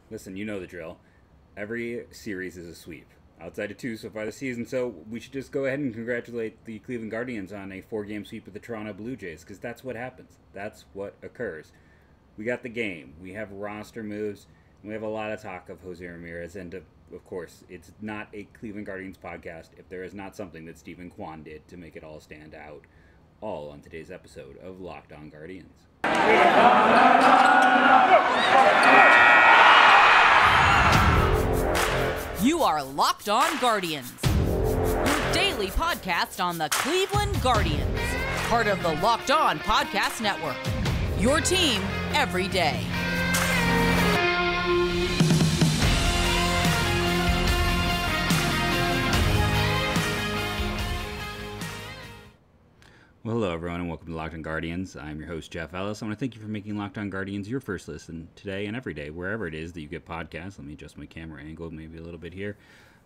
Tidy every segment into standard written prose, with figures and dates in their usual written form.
Listen, you know the drill. Every series is a sweep. Outside of two so far this season, so we should just go ahead and congratulate the Cleveland Guardians on a 4-game sweep of the Toronto Blue Jays, because that's what happens. That's what occurs. We got the game. We have roster moves. We have a lot of talk of Jose Ramirez, and of course, it's not a Cleveland Guardians podcast if there is not something that Stephen Kwan did to make it all stand out. All on today's episode of Locked On Guardians. You are Locked On Guardians, your daily podcast on the Cleveland Guardians, part of the Locked On Podcast Network, your team every day. Well, hello, everyone, and welcome to Locked On Guardians. I'm your host, Jeff Ellis. I want to thank you for making Locked On Guardians your first listen today and every day, wherever it is that you get podcasts. Let me adjust my camera angle maybe a little bit here.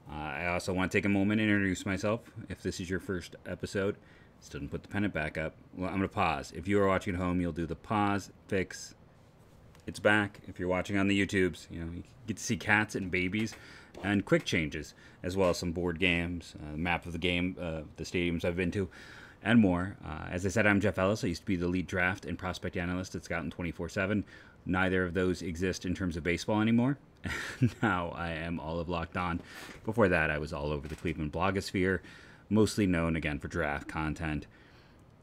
I also want to take a moment and introduce myself. If this is your first episode, still didn't put the pennant back up. Well, I'm going to pause. If you are watching at home, you'll do the pause, fix. It's back. If you're watching on the YouTubes, you get to see cats and babies and quick changes, as well as some board games, map of the game, the stadiums I've been to, and more. As I said, I'm Jeff Ellis. I used to be the lead draft and prospect analyst at Scout 24/7. Neither of those exist in terms of baseball anymore. Now I am all of Locked On. Before that, I was all over the Cleveland blogosphere, mostly known, again, for draft content.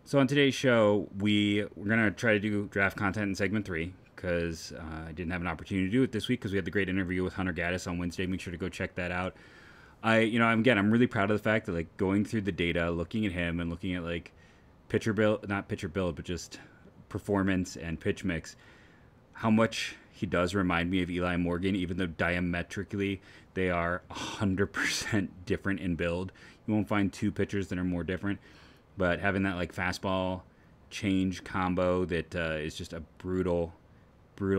So on today's show, we're going to try to do draft content in segment 3, because I didn't have an opportunity to do it this week because we had the great interview with Hunter Gaddis on Wednesday. Make sure to go check that out. I'm really proud of the fact that, like, going through the data, looking at him and looking at, like, not pitcher build, but just performance and pitch mix, how much he does remind me of Eli Morgan, even though diametrically they are 100% different in build. You won't find two pitchers that are more different, but having that, like, fastball change combo that is just a brutal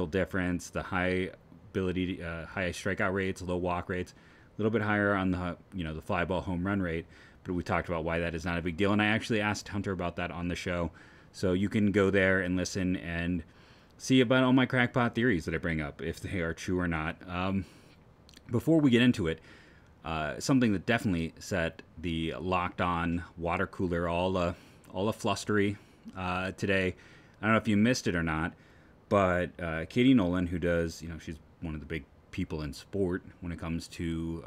difference, the high strikeout rates, low walk rates, a little bit higher on the fly ball home run rate, but we talked about why that is not a big deal, and I actually asked Hunter about that on the show, so you can go there and listen and see about all my crackpot theories that I bring up, if they are true or not. Before we get into it, something that definitely set the Locked On water cooler all a flustery today. I don't know if you missed it or not, but Katie Nolan, who does, she's one of the big people in sport when it comes to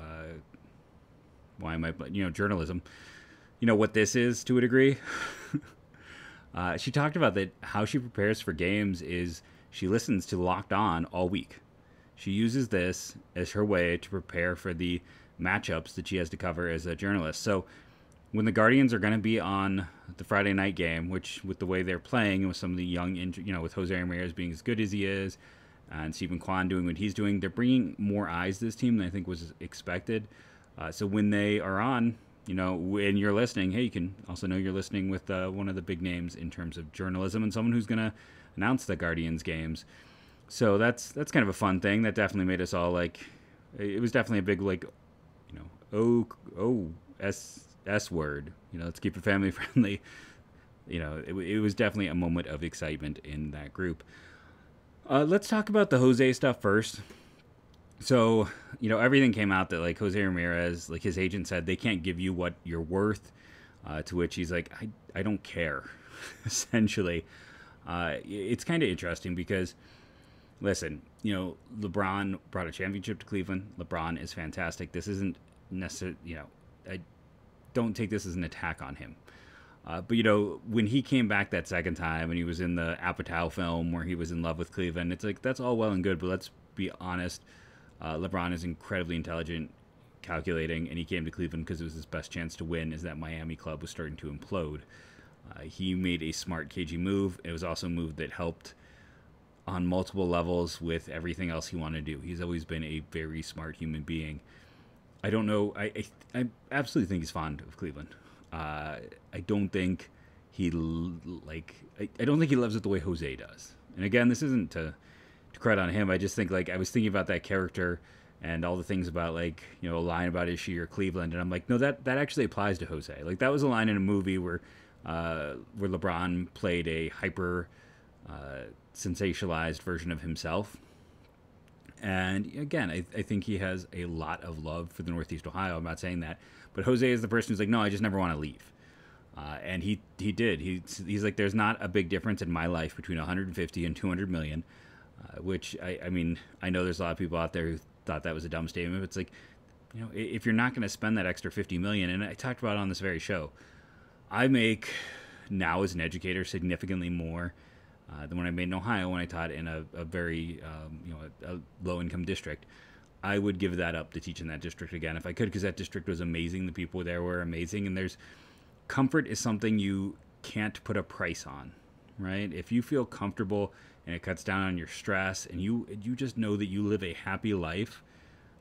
journalism. You know what this is to a degree. She talked about that how she prepares for games is she listens to Locked On all week. She uses this as her way to prepare for the matchups that she has to cover as a journalist. So when the Guardians are going to be on the Friday night game, which with the way they're playing, with some of the young, with Jose Ramirez being as good as he is, and Stephen Kwan doing what he's doing, they're bringing more eyes to this team than I think was expected. So when they are on, when you're listening, hey, you can also know you're listening with one of the big names in terms of journalism and someone who's going to announce the Guardians games. So that's kind of a fun thing. That definitely made us all it was definitely a big S word. Let's keep it family friendly. It was definitely a moment of excitement in that group. Let's talk about the Jose stuff first. So, everything came out that, like, Jose Ramirez, like, his agent said, they can't give you what you're worth, to which he's like, I don't care, essentially. It's kind of interesting because, listen, LeBron brought a championship to Cleveland. LeBron is fantastic. This isn't necessarily, I don't take this as an attack on him. But, when he came back that second time and he was in the Apatow film where he was in love with Cleveland, it's like, that's all well and good, but let's be honest. LeBron is incredibly intelligent, calculating, and he came to Cleveland because it was his best chance to win as that Miami club was starting to implode. He made a smart, cagey move. It was also a move that helped on multiple levels with everything else he wanted to do. He's always been a very smart human being. I don't know. I absolutely think he's fond of Cleveland. I don't think I don't think he loves it the way Jose does. And again, this isn't to credit on him. I just think, I was thinking about that character and all the things about, a line about is she or Cleveland, and I'm like, no, that actually applies to Jose. That was a line in a movie where LeBron played a hyper sensationalized version of himself, And again, I think he has a lot of love for the Northeast Ohio. I'm not saying that. But Jose is the person who's like, no, I just never want to leave. And he did. He's like, there's not a big difference in my life between 150 and 200 million, which I mean, I know there's a lot of people out there who thought that was a dumb statement. But it's like, if you're not going to spend that extra 50 million, and I talked about it on this very show, I make now as an educator significantly more than when I made in Ohio when I taught in a very a low-income district. I would give that up to teach in that district again if I could, because that district was amazing. The people there were amazing, and there's comfort is something you can't put a price on, right? If you feel comfortable and it cuts down on your stress, and you just know that you live a happy life,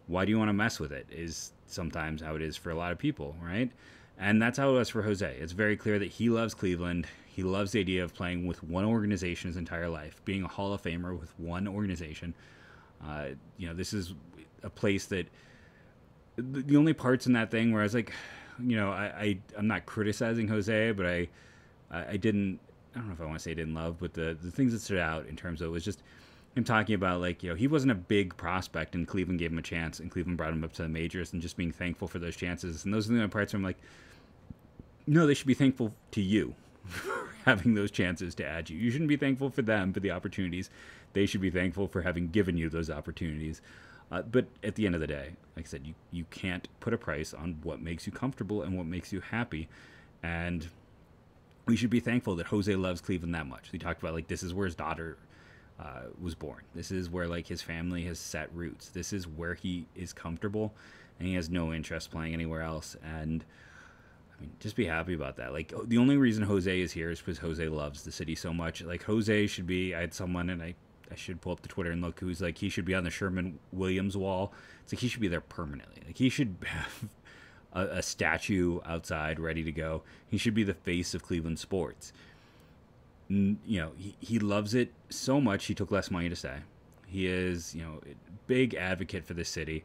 why do you want to mess with it? Is sometimes how it is for a lot of people, right? And that's how it was for Jose. It's very clear that he loves Cleveland. He loves the idea of playing with one organization his entire life, being a Hall of Famer with one organization. This is a place that the only parts in that thing where I was like, I'm not criticizing Jose, but I don't know if I want to say I didn't love, but the things that stood out in terms of it was just him talking about, like, he wasn't a big prospect and Cleveland gave him a chance and Cleveland brought him up to the majors, and just being thankful for those chances. And those are the only parts where I'm like, no, they should be thankful to you for having those chances to add you. You shouldn't be thankful for them for the opportunities. They should be thankful for having given you those opportunities. But at the end of the day, like I said, you can't put a price on what makes you comfortable and what makes you happy. And we should be thankful that Jose loves Cleveland that much. We talked about, like, this is where his daughter was born. This is where, like, his family has set roots. This is where he is comfortable, and he has no interest playing anywhere else. And I mean, just be happy about that. Like, the only reason Jose is here is because Jose loves the city so much. Like, Jose should be, I had someone, and I should pull up the Twitter and look, who's like, he should be on the Sherman-Williams wall. It's like, he should be there permanently. Like, he should have a statue outside ready to go. He should be the face of Cleveland sports. He loves it so much he took less money to stay. He is, a big advocate for the city.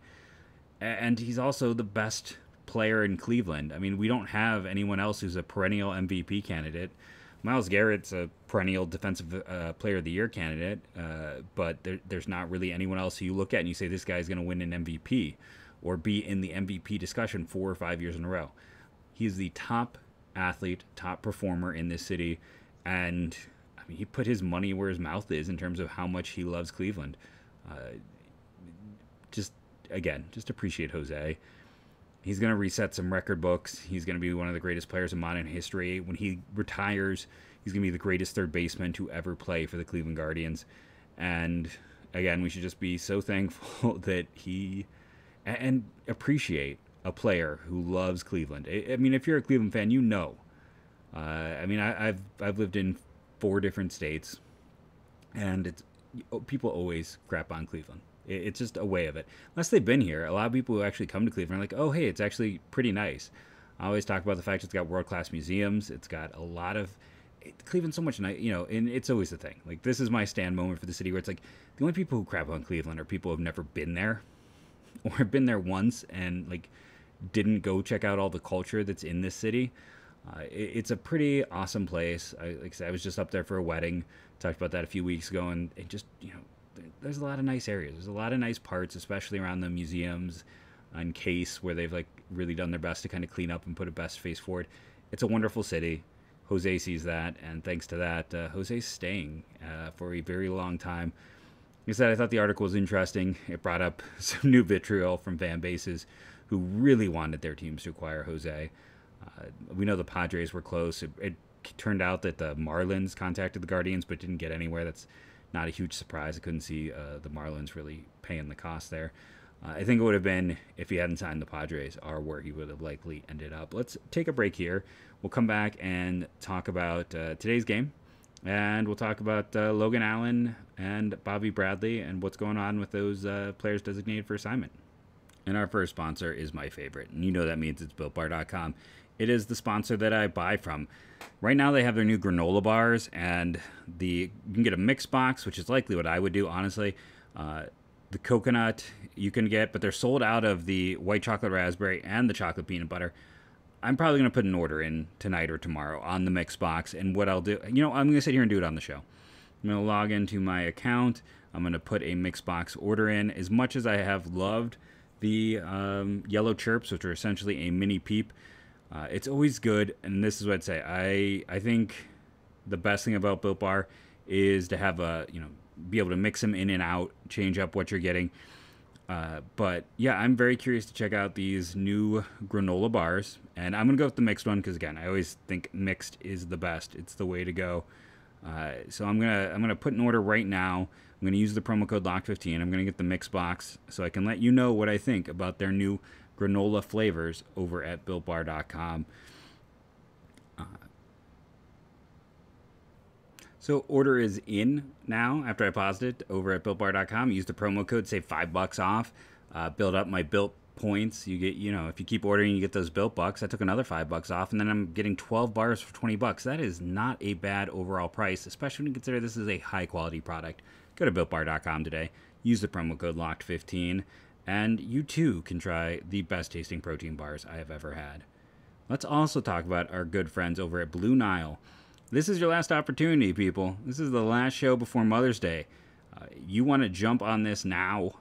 And he's also the best player in Cleveland. I mean, we don't have anyone else who's a perennial MVP candidate. Myles Garrett's a perennial defensive player of the year candidate, but there's not really anyone else who you look at and you say, this guy's going to win an MVP or be in the MVP discussion 4 or 5 years in a row. He's the top athlete, top performer in this city, and I mean, he put his money where his mouth is in terms of how much he loves Cleveland. Just appreciate Jose. He's going to reset some record books. He's going to be one of the greatest players in modern history. When he retires, he's going to be the greatest third baseman to ever play for the Cleveland Guardians. And again, we should just be so thankful that and appreciate a player who loves Cleveland. I mean, if you're a Cleveland fan, I've lived in 4 different states, and people always crap on Cleveland. It's just a way of it. Unless they've been here, a lot of people who actually come to Cleveland are like, oh, hey, it's actually pretty nice. I always talk about the fact it's got world-class museums. It's got a lot of... Cleveland's so much nice, and it's always the thing. Like, this is my stand moment for the city where it's like, the only people who crap on Cleveland are people who have never been there or have been there once and, like, didn't go check out all the culture that's in this city. It's a pretty awesome place. Like I said, I was just up there for a wedding. Talked about that a few weeks ago, and it just, there's a lot of nice areas. There's a lot of nice parts, especially around the museums and Case, where they've, like, really done their best to kind of clean up and put a best face forward. It's a wonderful city. Jose sees that, and thanks to that, Jose's staying for a very long time. Like I said, I thought the article was interesting. It brought up some new vitriol from fan bases who really wanted their teams to acquire Jose. We know the Padres were close. It turned out that the Marlins contacted the Guardians but didn't get anywhere. That's not a huge surprise. I couldn't see the Marlins really paying the cost there. I think it would have been, if he hadn't signed the Padres, are where he would have likely ended up. Let's take a break here. We'll come back and talk about today's game. And we'll talk about Logan Allen and Bobby Bradley and what's going on with those players designated for assignment. And our first sponsor is my favorite. And you know that means it's BuiltBar.com. It is the sponsor that I buy from. Right now they have their new granola bars, and you can get a mix box, which is likely what I would do, honestly. The coconut you can get, but they're sold out of the white chocolate raspberry and the chocolate peanut butter. I'm probably going to put an order in tonight or tomorrow on the mix box, and what I'll do, I'm going to sit here and do it on the show. I'm going to log into my account. I'm going to put a mixed box order in. As much as I have loved the yellow chirps, which are essentially a mini peep, it's always good. And this is what I'd say. I think the best thing about Built Bar is to have be able to mix them in and out, change up what you're getting. But yeah, I'm very curious to check out these new granola bars, and I'm gonna go with the mixed one because again, I always think mixed is the best. It's the way to go. So I'm gonna put an order right now. I'm gonna use the promo code LOCK15. I'm gonna get the mixed box so I can let you know what I think about their new granola flavors over at BuiltBar.com. So order is in now after I paused it over at BuiltBar.com. Use the promo code, save $5 off. Build up my Built points. You get, if you keep ordering, you get those Built bucks. I took another $5 off, and then I'm getting 12 bars for $20. That is not a bad overall price, especially when you consider this is a high quality product. Go to BuiltBar.com today. Use the promo code LOCKED15, and you too can try the best tasting protein bars I have ever had. Let's also talk about our good friends over at Blue Nile. This is your last opportunity, people. This is the last show before Mother's Day. You want to jump on this now.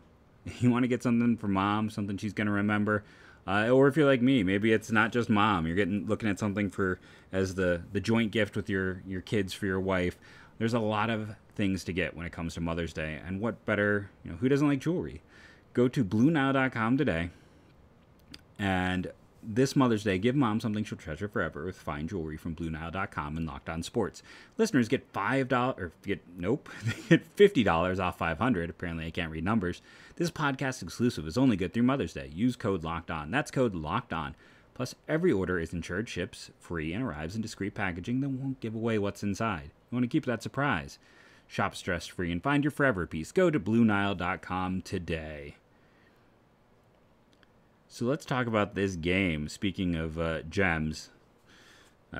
You want to get something for mom, something she's going to remember. Or if you're like me, maybe it's not just mom. You're looking at something as the joint gift with your kids for your wife. There's a lot of things to get when it comes to Mother's Day. And what better, who doesn't like jewelry? Go to BlueNile.com today. And this Mother's Day, give mom something she'll treasure forever with fine jewelry from BlueNile.com and Locked On Sports. Listeners get they get $50 off $500. Apparently, I can't read numbers. This podcast exclusive is only good through Mother's Day. Use code Locked On. That's code Locked On. Plus, every order is insured, ships free, and arrives in discreet packaging that won't give away what's inside. You want to keep that surprise. Shop stress-free and find your forever piece. Go to BlueNile.com today. So let's talk about this game. Speaking of gems,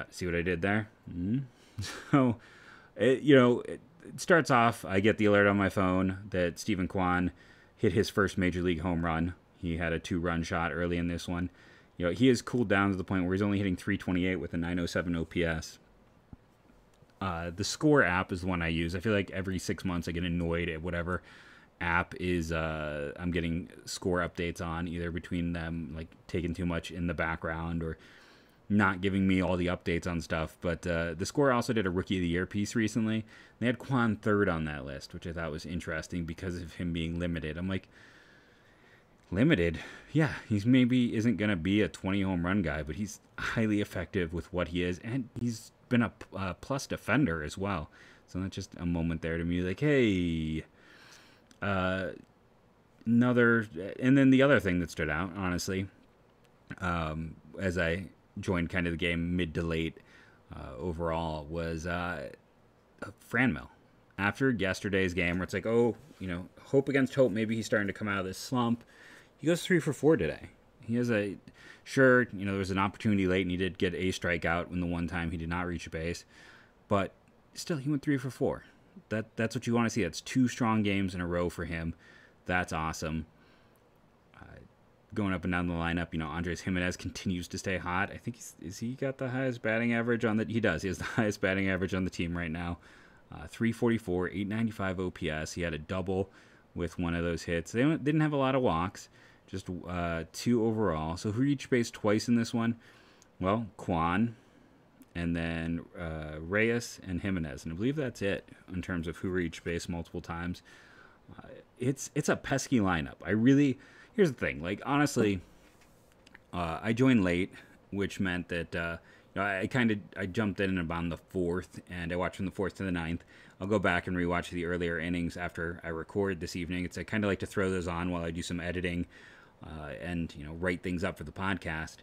see what I did there? So, it starts off, I get the alert on my phone that Stephen Kwan hit his first Major League home run. He had a 2-run shot early in this one. He has cooled down to the point where he's only hitting .328 with a .907 OPS. The Score app is the one I use. I feel like every 6 months I get annoyed at whatever app is I'm getting score updates on, either between them like taking too much in the background or not giving me all the updates on stuff. But the Score also did a Rookie of the Year piece recently. They had Kwan third on that list, which I thought was interesting because of him being limited. I'm like, limited? Yeah, he's maybe isn't going to be a 20 home run guy, but he's highly effective with what he is, and he's been a plus defender as well. So that's just a moment there to me like, hey... and then the other thing that stood out, honestly, as I joined kind of the game mid to late overall, was Franmil. After yesterday's game, where it's like, hope against hope, maybe he's starting to come out of this slump. He goes 3 for 4 today. He has there was an opportunity late, and he did get a strikeout when the one time he did not reach a base, but still, he went 3 for 4. That's what you want to see. That's 2 strong games in a row for him. That's awesome. Going up and down the lineup, Andres Gimenez continues to stay hot. I think he got the highest batting average on the... He does. He has the highest batting average on the team right now. 344, 895 OPS. He had a double with one of those hits. They didn't have a lot of walks, just 2 overall. So who reached base twice in this one? Well, Kwan, and then Reyes and Jimenez. And I believe that's it in terms of who reached base multiple times. It's a pesky lineup. Here's the thing. Like, honestly, I joined late, which meant that I jumped in about the 4th, and I watched from the 4th to the 9th. I'll go back and rewatch the earlier innings after I record this evening. I kind of like to throw those on while I do some editing and write things up for the podcast.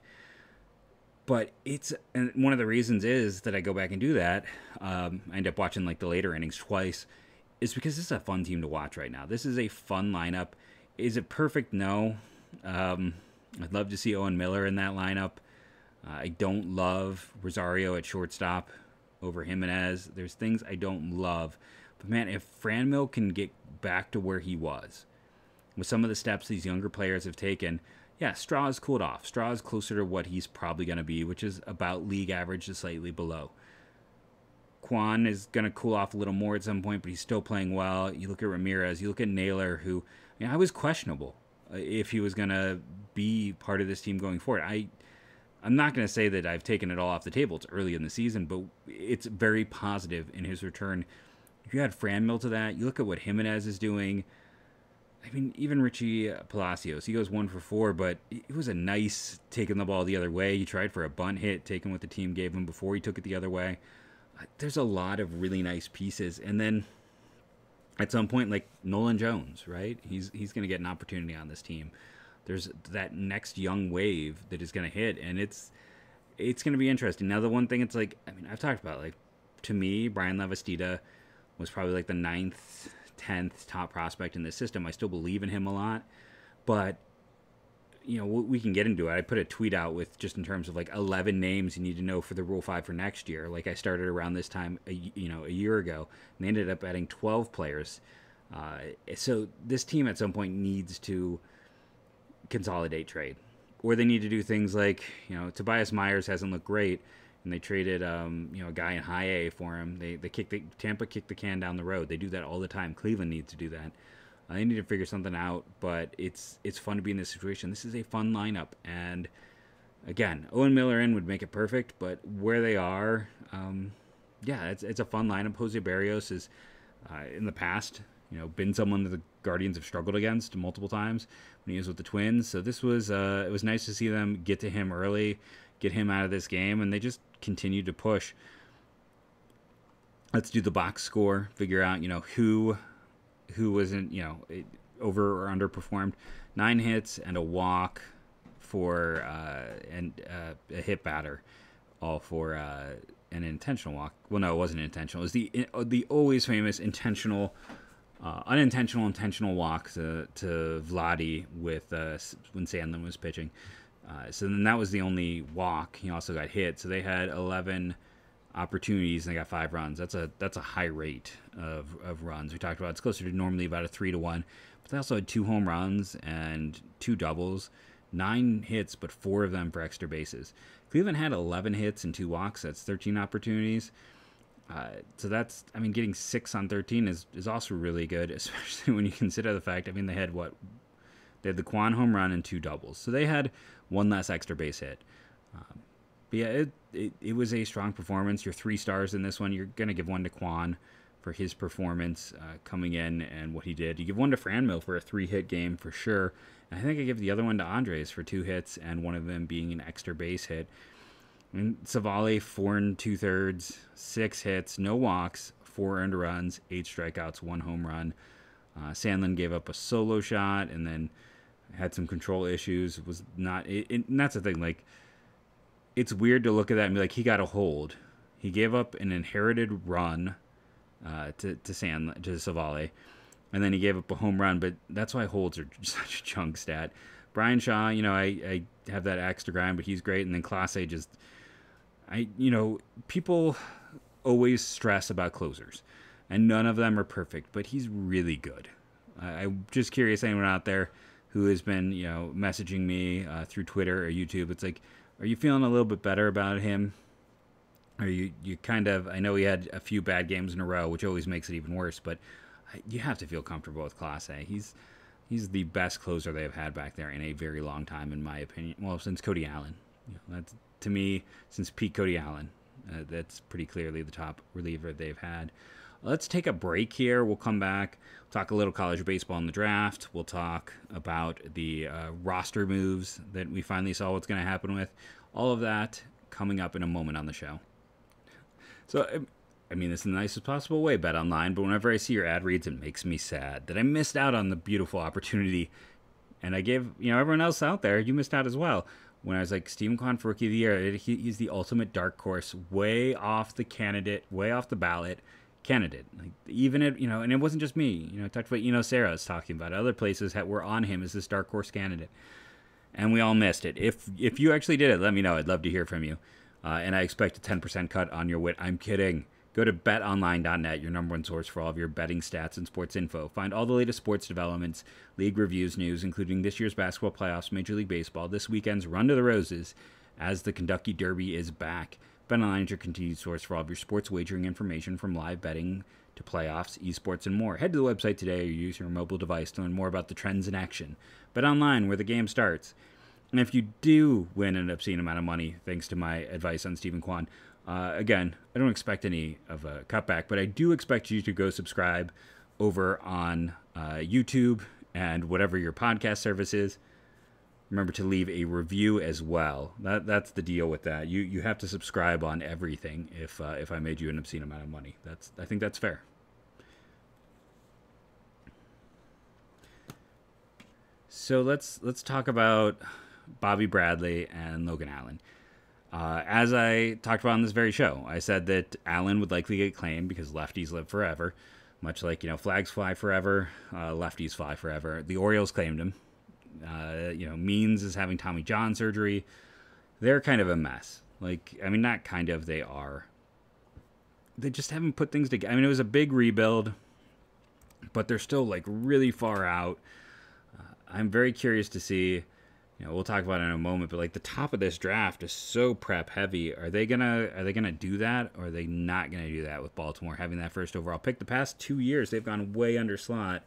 But and one of the reasons is that I go back and do that. I end up watching like the later innings twice, is because this is a fun team to watch right now. This is a fun lineup. Is it perfect? No. I'd love to see Owen Miller in that lineup. I don't love Rosario at shortstop over Jimenez. There's things I don't love. But man, if Franmil can get back to where he was, with some of the steps these younger players have taken, yeah, Straw has cooled off. Straw is closer to what he's probably going to be, which is about league average to slightly below. Kwan is going to cool off a little more at some point, but he's still playing well. You look at Ramirez, you look at Naylor, who, I was questionable if he was going to be part of this team going forward. I'm not going to say that I've taken it all off the table. It's early in the season, but it's very positive in his return. If you add Franmil to that, you look at what Gimenez is doing. I mean, even Richie Palacios, he goes 1 for 4, but it was a nice taking the ball the other way. He tried for a bunt hit, taking what the team gave him before he took it the other way. There's a lot of really nice pieces. And then at some point, like Nolan Jones, right? He's going to get an opportunity on this team. There's that next young wave that is going to hit, and it's going to be interesting. Now, the one thing it's like, I mean, I've talked about, like, to me, Brian Lavastida was probably like the 9th, 10th top prospect in this system. I still believe in him a lot, but we can get into it. I put a tweet out with just in terms of like 11 names you need to know for the Rule 5 for next year. Like I started around this time, a year ago, and they ended up adding 12 players. So this team at some point needs to consolidate trade, or they need to do things like, Tobias Myers hasn't looked great, and they traded a guy in high A for him. Tampa kicked the can down the road. They do that all the time. Cleveland needs to do that. They need to figure something out, but it's fun to be in this situation. This is a fun lineup, and again, Owen Miller in would make it perfect, but where they are, it's a fun lineup. Jose Barrios is in the past, been someone that the Guardians have struggled against multiple times when he was with the Twins. So this was it was nice to see them get to him early, get him out of this game, and they just continued to push. Let's do the box score, figure out who wasn't, over or underperformed. 9 hits and a walk for and a hit batter, all for an intentional walk. Well, no, it wasn't intentional. It was the always famous intentional walk to Vladdy with when Sandlin was pitching. So then that was the only walk. He also got hit. So they had 11 opportunities and they got 5 runs. That's a high rate of runs. We talked about it's closer to normally about a 3-1, but they also had 2 home runs and 2 doubles, 9 hits, but 4 of them for extra bases. Cleveland had 11 hits and 2 walks. That's 13 opportunities. So that's, getting 6 on 13 is also really good, especially when you consider the fact, they had they had the Kwan home run and 2 doubles. So they had 1 less extra base hit. But yeah, it was a strong performance. Your 3 stars in this one, you're going to give 1 to Kwan for his performance coming in and what he did. You give 1 to Franmil for a 3-hit game for sure. And I think I give the other one to Andres for 2 hits and one of them being an extra base hit. Savale, 4 2/3, 6 hits, no walks, 4 earned runs, 8 strikeouts, 1 home run. Sandlin gave up a solo shot and then had some control issues. It was not, and that's the thing, like, it's weird to look at that and be like, he got a hold. He gave up an inherited run to Savale, and then he gave up a home run. But that's why holds are such a chunk stat. Brian Shaw, I have that axe to grind, but he's great. And then Clase just, people always stress about closers, and none of them are perfect, but he's really good. I'm just curious, anyone out there who has been, messaging me through Twitter or YouTube, it's like, are you feeling a little bit better about him? Or you kind of, I know he had a few bad games in a row, which always makes it even worse, but you have to feel comfortable with Clase. He's the best closer they've had back there in a very long time, in my opinion. Well, since Cody Allen. That's, to me, since Pete Cody Allen. That's pretty clearly the top reliever they've had. Let's take a break here. We'll come back, talk a little college baseball in the draft. We'll talk about the roster moves that we finally saw what's going to happen with. All of that coming up in a moment on the show. So, this is the nicest possible way, Bet Online, but whenever I see your ad reads, it makes me sad that I missed out on the beautiful opportunity. And I gave, everyone else out there, you missed out as well. When I was like, Stephen Kwan for Rookie of the Year, he's the ultimate dark horse, way off the ballot candidate. Like, even it, and it wasn't just me. I talked about Sarah was talking about other places that were on him as this dark horse candidate, and we all missed it. If you actually did it, let me know. I'd love to hear from you. And I expect a 10% cut on your wit. I'm kidding. Go to betonline.net, your number one source for all of your betting stats and sports info. Find all the latest sports developments, league reviews, news, including this year's basketball playoffs, Major League Baseball, this weekend's Run to the Roses, as the Kentucky Derby is back. BetOnline is your continued source for all of your sports wagering information, from live betting to playoffs, esports, and more. Head to the website today or use your mobile device to learn more about the trends in action. BetOnline, where the game starts. And if you do win an obscene amount of money, thanks to my advice on Stephen Kwan, again, I don't expect any of a cutback, but I do expect you to go subscribe over on YouTube and whatever your podcast service is. Remember to leave a review as well. That's the deal with that. You have to subscribe on everything if I made you an obscene amount of money. I think that's fair. So let's talk about Bobby Bradley and Logan Allen. As I talked about on this very show, I said that Allen would likely get claimed because lefties live forever. Much like, flags fly forever, lefties fly forever. The Orioles claimed him. Means is having Tommy John surgery. They're kind of a mess. Not kind of, they are. They just haven't put things together. It was a big rebuild, but they're still, really far out. I'm very curious to see, we'll talk about it in a moment, but, the top of this draft is so prep heavy. Are they gonna do that, or are they not gonna do that with Baltimore having that first overall pick? The past 2 years, they've gone way under slot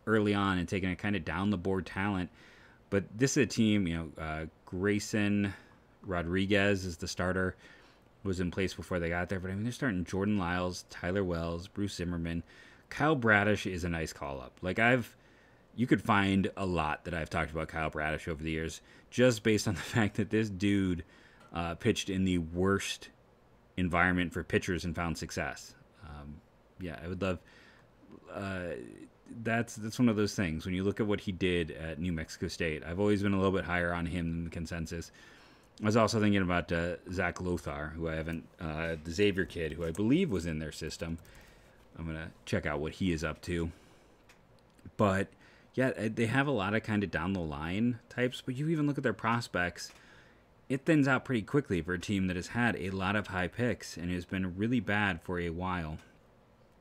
early on and taking a kind of down the board talent. But this is a team, Grayson Rodriguez is the starter, was in place before they got there. But they're starting Jordan Lyles, Tyler Wells, Bruce Zimmerman. Kyle Bradish is a nice call up. You could find a lot that I've talked about Kyle Bradish over the years, just based on the fact that this dude pitched in the worst environment for pitchers and found success. I would love. That's one of those things. When you look at what he did at New Mexico State, I've always been a little bit higher on him than the consensus. I was also thinking about Zach Lothar, who I haven't, the Xavier kid, who I believe was in their system. I'm going to check out what he is up to. But, yeah, they have a lot of kind of down the line types, but you even look at their prospects, it thins out pretty quickly for a team that has had a lot of high picks and has been really bad for a while.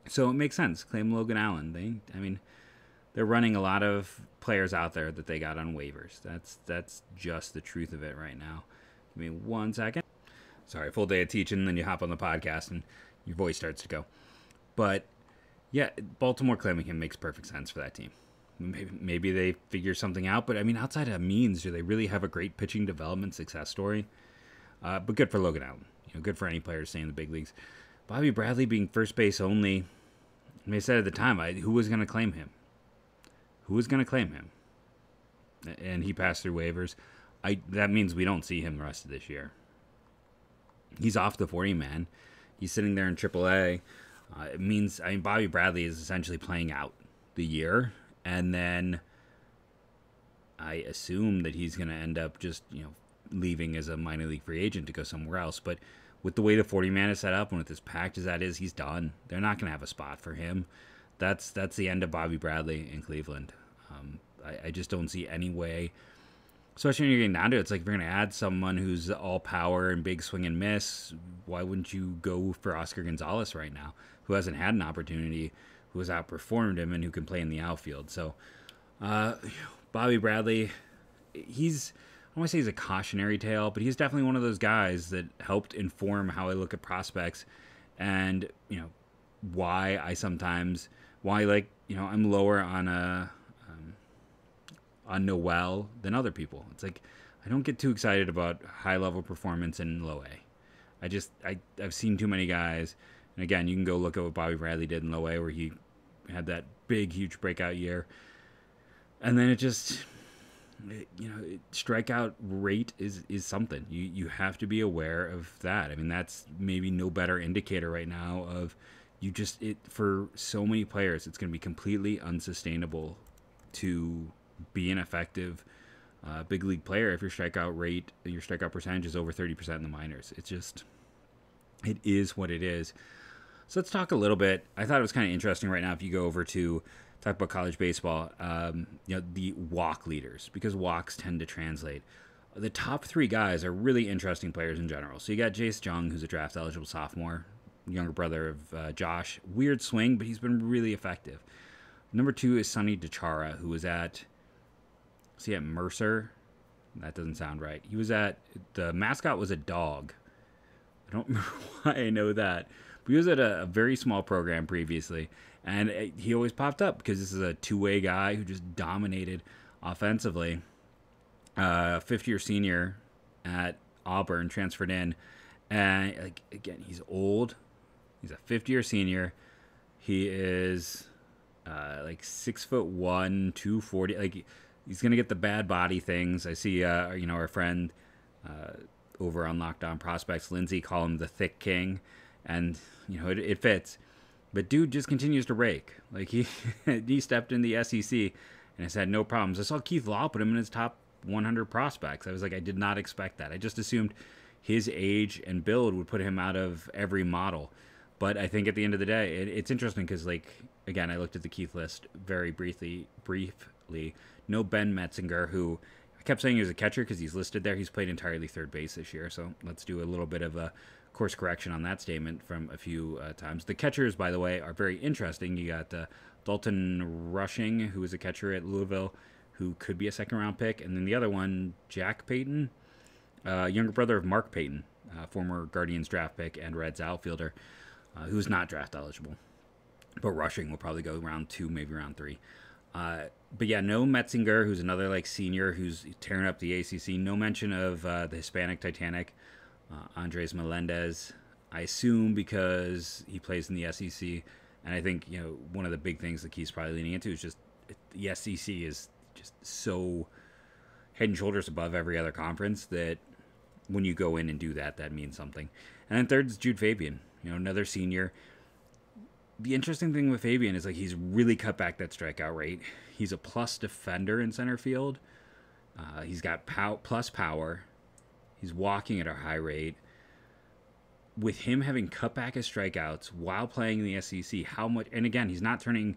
So it makes sense. Claim Logan Allen. They're running a lot of players out there that they got on waivers. That's just the truth of it right now. Give me 1 second. Sorry, full day of teaching, then you hop on the podcast and your voice starts to go. But yeah, Baltimore claiming him makes perfect sense for that team. Maybe they figure something out, but outside of Means, do they really have a great pitching development success story? But good for Logan Allen. Good for any player to stay in the big leagues. Bobby Bradley being first base only, they said at the time, who was going to claim him? Who was going to claim him? And he passed through waivers. That means we don't see him the rest of this year. He's off the 40-man. He's sitting there in AAA. It means, Bobby Bradley is essentially playing out the year. And then I assume that he's going to end up just, leaving as a minor league free agent to go somewhere else. But with the way the 40-man is set up and with as packed as that is, he's done. They're not going to have a spot for him. That's the end of Bobby Bradley in Cleveland. I just don't see any way, especially when you're getting down to it. It's like if you're going to add someone who's all power and big swing and miss, why wouldn't you go for Oscar Gonzalez right now, who hasn't had an opportunity, who has outperformed him, and who can play in the outfield? So Bobby Bradley, I don't want to say he's a cautionary tale, but he's definitely one of those guys that helped inform how I look at prospects and, why I'm lower on Noel than other people. It's like, I don't get too excited about high level performance in low A. I've seen too many guys. And again, you can go look at what Bobby Bradley did in low A, where he had that big, huge breakout year. And then strikeout rate is something. You have to be aware of that. That's maybe no better indicator right now of for so many players, it's going to be completely unsustainable to be an effective big league player if your strikeout percentage is over 30% in the minors. It is what it is. So let's talk a little bit. I thought it was kind of interesting right now if you go over to talk about college baseball, the walk leaders, because walks tend to translate. The top 3 guys are really interesting players in general. So you got Jace Jung, who's a draft-eligible sophomore, younger brother of Josh. Weird swing, but he's been really effective. Number 2 is Sonny DeChara, who was at Mercer? That doesn't sound right. The mascot was a dog I don't remember why I know that. But he was at a very small program previously, and he always popped up because this is a two-way guy who just dominated offensively. Fifth-year senior at Auburn, transferred in, and like again, he's old. He's a fifth-year senior. He is like 6'1", 240. Like he's gonna get the bad body things. I see, our friend over on Locked On Prospects, Lindsay, call him the Thick King, and it fits. But dude just continues to rake. Like he stepped in the SEC and has had no problems. I saw Keith Law put him in his top 100 prospects. I was like, I did not expect that. I just assumed his age and build would put him out of every model. But I think at the end of the day, it's interesting because, like, again, I looked at the Keith list very briefly. No Ben Metzinger, who I kept saying he was a catcher because he's listed there. He's played entirely third base this year. So let's do a little bit of a course correction on that statement from a few times. The catchers, by the way, are very interesting. You got Dalton Rushing, who is a catcher at Louisville, who could be a second-round pick. And then the other one, Jack Payton, younger brother of Mark Payton, former Guardians draft pick and Reds outfielder, who's not draft eligible. But Rushing will probably go round 2, maybe round 3. But yeah, no Metzinger, who's another like senior who's tearing up the ACC. No mention of the Hispanic Titanic, Andres Melendez. I assume because he plays in the SEC. And I think, one of the big things that Keith's probably leaning into is just the SEC is just so head and shoulders above every other conference that when you go in and do that, that means something. And then third is Jude Fabian, another senior. The interesting thing with Fabian is like he's really cut back that strikeout rate. He's a plus defender in center field. He's got plus power. He's walking at a high rate. With him having cut back his strikeouts while playing in the SEC, how much? And again, he's not turning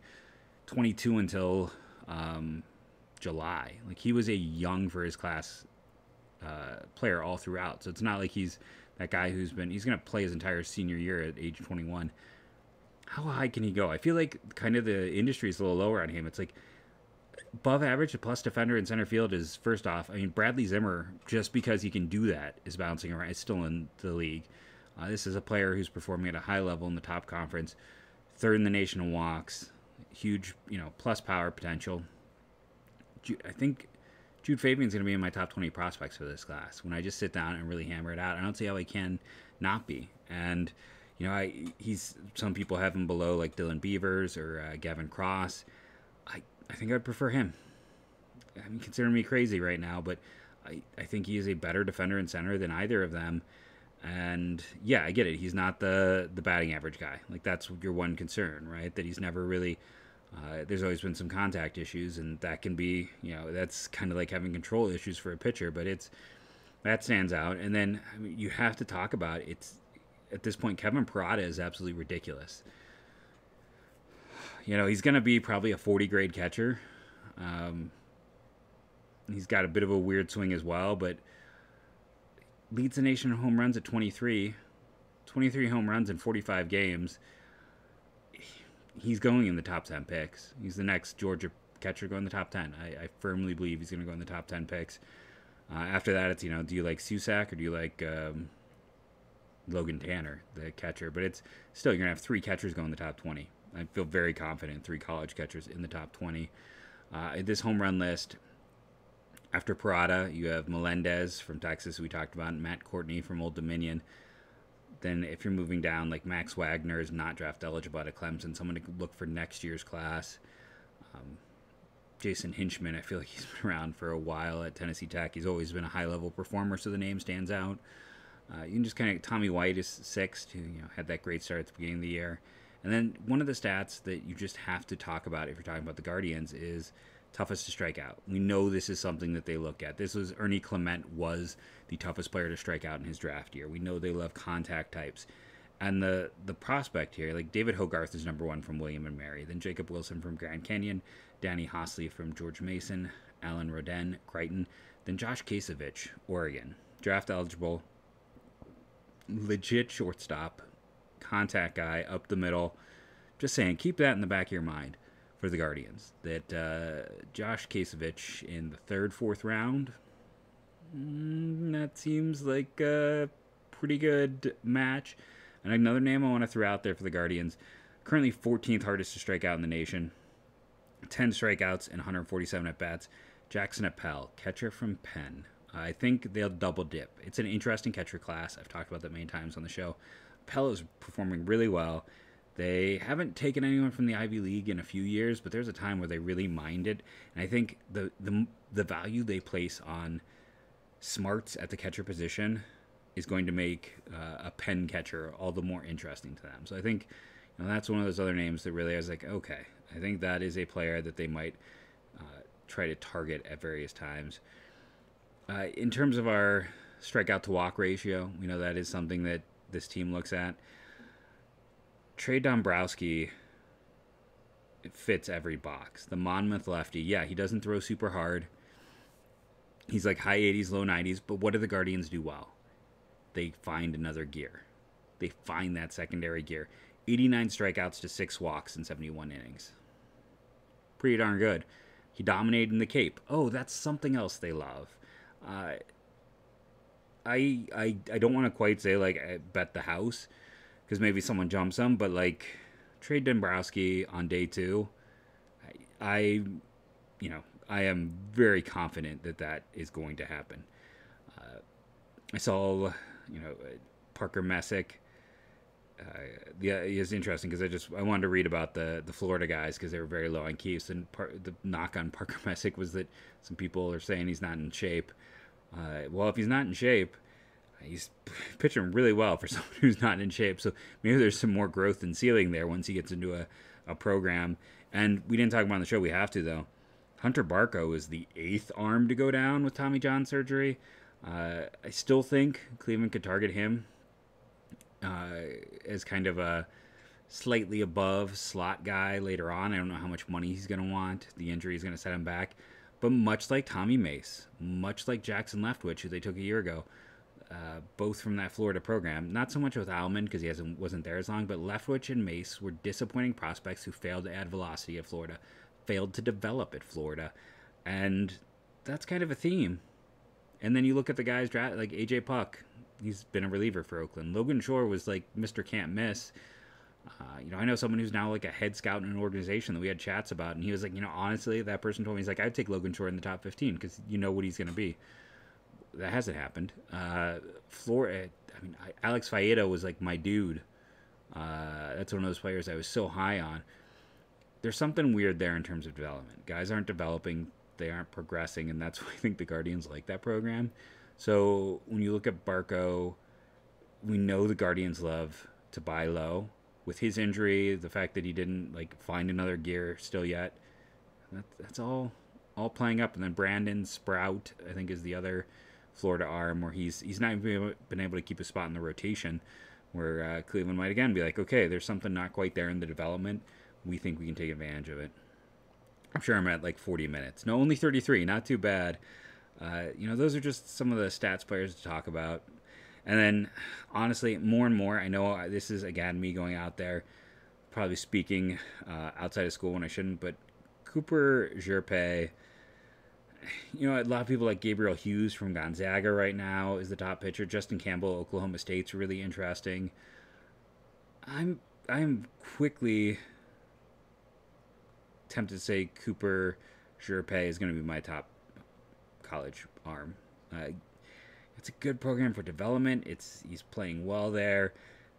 22 until July. Like he was a young for his class player all throughout. So it's not like he's that guy he's going to play his entire senior year at age 21. How high can he go? I feel like kind of the industry is a little lower on him. It's like above average, a plus defender in center field is first off. I mean, Bradley Zimmer, just because he can do that, is bouncing around. Is still in the league. This is a player who's performing at a high level in the top conference, third in the nation in walks, huge, plus power potential. I think Jude Fabian's going to be in my top 20 prospects for this class. When I just sit down and really hammer it out, I don't see how he can not be. And some people have him below like Dylan Beavers or Gavin Cross. I think I'd prefer him. I mean, considering me crazy right now, but I think he is a better defender in center than either of them. And yeah, I get it. He's not the batting average guy. Like that's your one concern, right? That he's never really. There's always been some contact issues, and that can be, that's kind of like having control issues for a pitcher. But that stands out. And then you have to talk about at this point, Kevin Parada is absolutely ridiculous. He's going to be probably a 40 grade catcher. He's got a bit of a weird swing as well, but leads the nation in home runs at 23 home runs in 45 games. He's going in the top 10 picks. He's the next Georgia catcher going in the top 10. I firmly believe he's going to go in the top 10 picks. After that, it's, do you like Susac or do you like Logan Tanner, the catcher? But it's still, you're going to have 3 catchers go in the top 20. I feel very confident 3 college catchers in the top 20. This home run list, after Parada, you have Melendez from Texas, we talked about, and Matt Courtney from Old Dominion. Then if you're moving down, like Max Wagner is not draft eligible out of Clemson, someone to look for next year's class. Jason Hinchman, I feel like he's been around for a while at Tennessee Tech. He's always been a high-level performer, so the name stands out. You can just kind of, Tommy White is 6th, who had that great start at the beginning of the year. And then one of the stats that you just have to talk about if you're talking about the Guardians is toughest to strike out. We know this is something that they look at. Ernie Clement was the toughest player to strike out in his draft year. We know they love contact types. And the prospect here, like David Hogarth is number 1 from William and Mary, then Jacob Wilson from Grand Canyon, Danny Hosley from George Mason, Alan Roden, Creighton, then Josh Kasevich, Oregon. Draft eligible, legit shortstop, contact guy up the middle. Just saying, keep that in the back of your mind for the Guardians. That Josh Kasevich in the 3rd, 4th round, that seems like pretty good match. And another name I want to throw out there for the Guardians, currently 14th hardest to strike out in the nation, 10 strikeouts and 147 at-bats, Jackson Appel, catcher from Penn. I think they'll double dip. It's an interesting catcher class. I've talked about that many times on the show. Appel is performing really well. They haven't taken anyone from the Ivy League in a few years, but there's a time where they really mined it. And I think the value they place on smarts at the catcher position is going to make a Penn catcher all the more interesting to them. So I think that's one of those other names that really I was like, okay, I think that is a player that they might try to target at various times. In terms of our strikeout to walk ratio, that is something that this team looks at. Trey Dombrowski, it fits every box. The Monmouth lefty, yeah, he doesn't throw super hard. He's like high 80s, low 90s, but what do the Guardians do well? They find another gear. They find that secondary gear. 89 strikeouts to 6 walks in 71 innings. Pretty darn good. He dominated in the Cape. Oh, that's something else they love. I don't want to quite say like I bet the house, because maybe someone jumps him, but like Trey Dombrowski on day 2, I am very confident that is going to happen. I saw, Parker Messick. It's interesting because I wanted to read about the Florida guys because they were very low on keeps, and the knock on Parker Messick was that some people are saying he's not in shape. Well, if he's not in shape, he's pitching really well for someone who's not in shape. So maybe there's some more growth and ceiling there once he gets into a program. And we didn't talk about on the show. We have to, though. Hunter Barco is the 8th arm to go down with Tommy John surgery. I still think Cleveland could target him as kind of a slightly above slot guy later on. I don't know how much money he's going to want. The injury is going to set him back. But much like Tommy Mace, much like Jackson Leftwich, who they took a year ago, both from that Florida program, not so much with Alman because he wasn't there as long, but Leftwich and Mace were disappointing prospects who failed to add velocity at Florida, failed to develop at Florida. And that's kind of a theme. And then you look at the guys like AJ Puck. He's been a reliever for Oakland. Logan Shore was like Mr. Can't Miss. I know someone who's now like a head scout in an organization that we had chats about, and he was like, honestly, that person told me, he's like, I'd take Logan Shore in the top 15 because you know what he's going to be. That hasn't happened. Alex Faedo was like my dude. That's one of those players I was so high on. There's something weird there in terms of development. Guys aren't developing. They aren't progressing, and that's why I think the Guardians like that program. So when you look at Barco, we know the Guardians love to buy low. With his injury, the fact that he didn't find another gear still yet, that's all playing up. And then Brandon Sprout, I think, is the other Florida arm where he's not even been able to keep a spot in the rotation, where Cleveland might again be like, okay, there's something not quite there in the development. We think we can take advantage of it. I'm sure I'm at 40 minutes. No, only 33. Not too bad. Those are just some of the stats players to talk about. And then, honestly, more and more, I know this is, again, me going out there, probably speaking outside of school when I shouldn't, but Cooper Jerpe, a lot of people like Gabriel Hughes from Gonzaga right now is the top pitcher. Justin Campbell, Oklahoma State's really interesting. I'm quickly tempted to say Cooper Jerpe is going to be my top college arm. It's a good program for development. He's playing well there.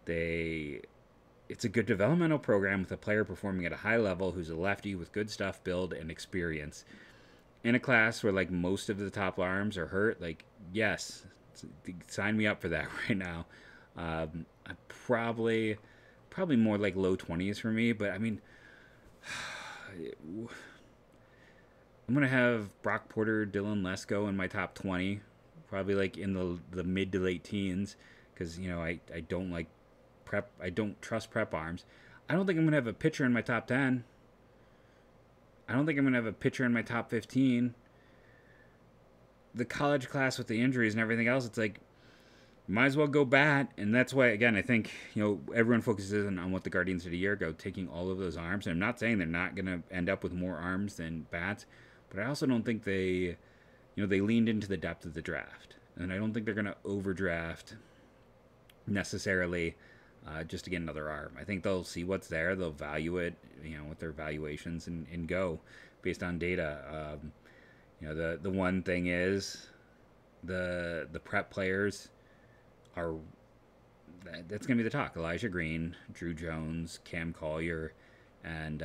It's a good developmental program with a player performing at a high level who's a lefty with good stuff, build, and experience. In a class where most of the top arms are hurt, yes, sign me up for that right now. Probably more low 20s for me, but I mean, I'm gonna have Brock Porter, Dylan Lesko in my top 20. Probably in the mid to late teens, because I don't like prep. I don't trust prep arms. I don't think I'm gonna have a pitcher in my top 10. I don't think I'm gonna have a pitcher in my top 15. The college class with the injuries and everything else, it's might as well go bat, and that's why again I think everyone focuses on what the Guardians did a year ago, taking all of those arms. And I'm not saying they're not gonna end up with more arms than bats, but I also don't think they leaned into the depth of the draft. And I don't think they're going to overdraft necessarily just to get another arm. I think they'll see what's there, they'll value it, with their valuations and go based on data. The one thing is the prep players are that's going to be the talk. Elijah Green, Drew Jones, Cam Collier, and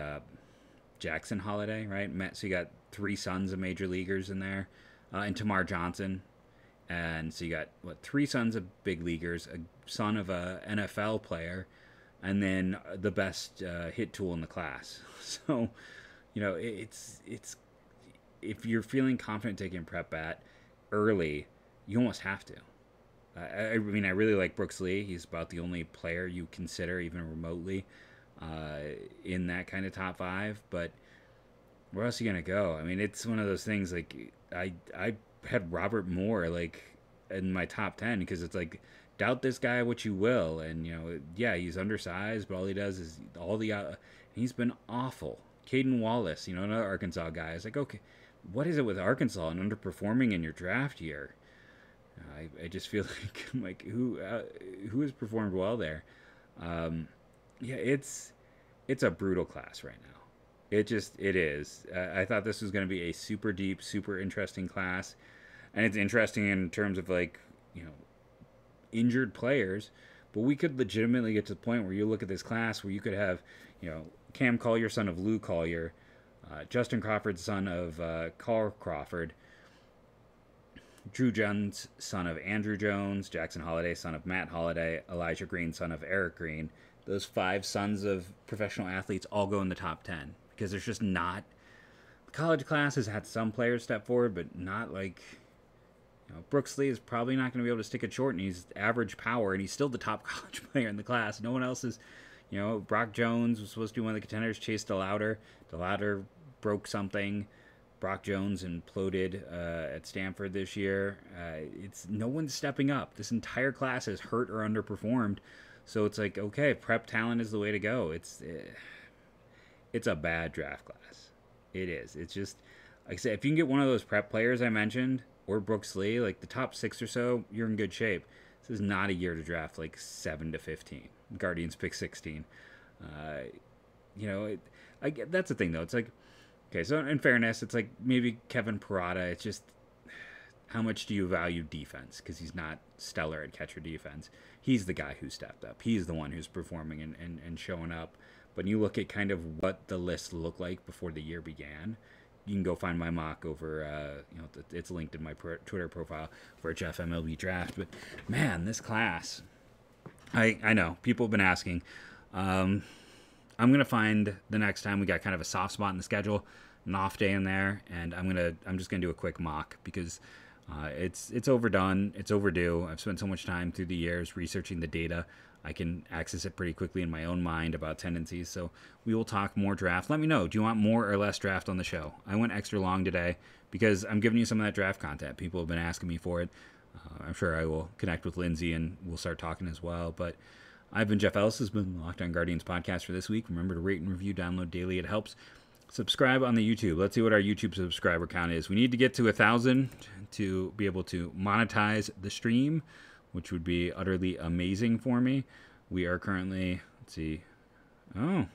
Jackson Holiday, right? So you got 3 sons of major leaguers in there, and Tamar Johnson. And so you got, 3 sons of big leaguers, a son of a NFL player, and then the best hit tool in the class. So, it's if you're feeling confident taking prep bat early, you almost have to. I mean, I really like Brooks Lee. He's about the only player you consider even remotely in that kind of top 5. But where else are you going to go? I mean, it's one of those things, like, I had Robert Moore, like, in my top 10 because it's like, doubt this guy what you will. And, he's undersized, but all he does is he's been awful. Caden Wallace, another Arkansas guy. It's like, okay, what is it with Arkansas and underperforming in your draft year? I just feel like who has performed well there? It's a brutal class right now. It is. I thought this was going to be a super deep, super interesting class, and it's interesting in terms of injured players. But we could legitimately get to the point where you look at this class where you could have Cam Collier, son of Lou Collier, Justin Crawford, son of Carl Crawford, Drew Jones, son of Andrew Jones, Jackson Holiday, son of Matt Holiday, Elijah Green, son of Eric Green. Those 5 sons of professional athletes all go in the top 10 because there's just not. The college class has had some players step forward, but not like. Brooks Lee is probably not going to be able to stick it short, and he's average power, and he's still the top college player in the class. No one else is. Brock Jones was supposed to be one of the contenders. Chase DeLauder. DeLauder broke something. Brock Jones imploded at Stanford this year. It's no one's stepping up. This entire class has hurt or underperformed. So it's like, okay, prep talent is the way to go. It's a bad draft class. It is. It's just, like I said, if you can get one of those prep players I mentioned, or Brooks Lee, like the top 6 or so, you're in good shape. This is not a year to draft like 7 to 15. Guardians pick 16. That's the thing though. It's like, okay, so in fairness, it's like maybe Kevin Parada. It's just, how much do you value defense? Because he's not stellar at catcher defense. He's the guy who stepped up. He's the one who's performing and showing up. But you look at kind of what the list looked like before the year began. You can go find my mock over, it's linked in my Twitter profile for Jeff MLB Draft. But man, this class, I know people have been asking. I'm going to find the next time we got kind of a soft spot in the schedule, an off day in there, and I'm just going to do a quick mock because it's overdone, it's overdue. I've spent so much time through the years researching the data. I can access it pretty quickly in my own mind about tendencies, so we will talk more draft. Let me know, do you want more or less draft on the show? I went extra long today because I'm giving you some of that draft content. People have been asking me for it. I'm sure I will connect with Lindsay and we'll start talking as well, but I've been Jeff Ellis. This has been the Locked On Guardians podcast for this week. Remember to rate and review, download daily. It helps. Subscribe on the YouTube. Let's see what our YouTube subscriber count is. We need to get to 1,000 to be able to monetize the stream, which would be utterly amazing for me. We are currently, let's see. I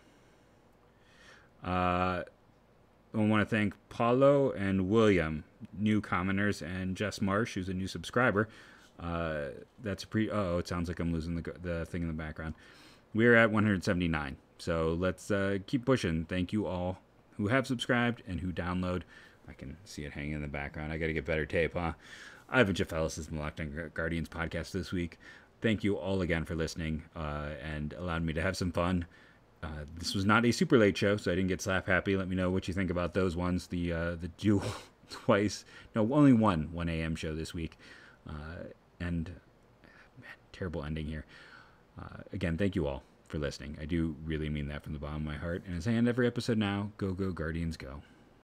want to thank Paulo and William, new commenters, and Jess Marsh, who's a new subscriber. That's it sounds like I'm losing the thing in the background. We're at 179. So let's keep pushing. Thank you all who have subscribed and who download. I can see it hanging in the background. I got to get better tape, huh? I've been Jeff Ellis. This is the Locked On Guardians podcast this week. Thank you all again for listening and allowed me to have some fun. This was not a super late show, so I didn't get slap happy. Let me know what you think about those ones. The dual twice, no, only 1 a.m. show this week. And man, terrible ending here. Again, thank you all for listening. I do really mean that from the bottom of my heart. And as I end every episode now, go Guardians, go.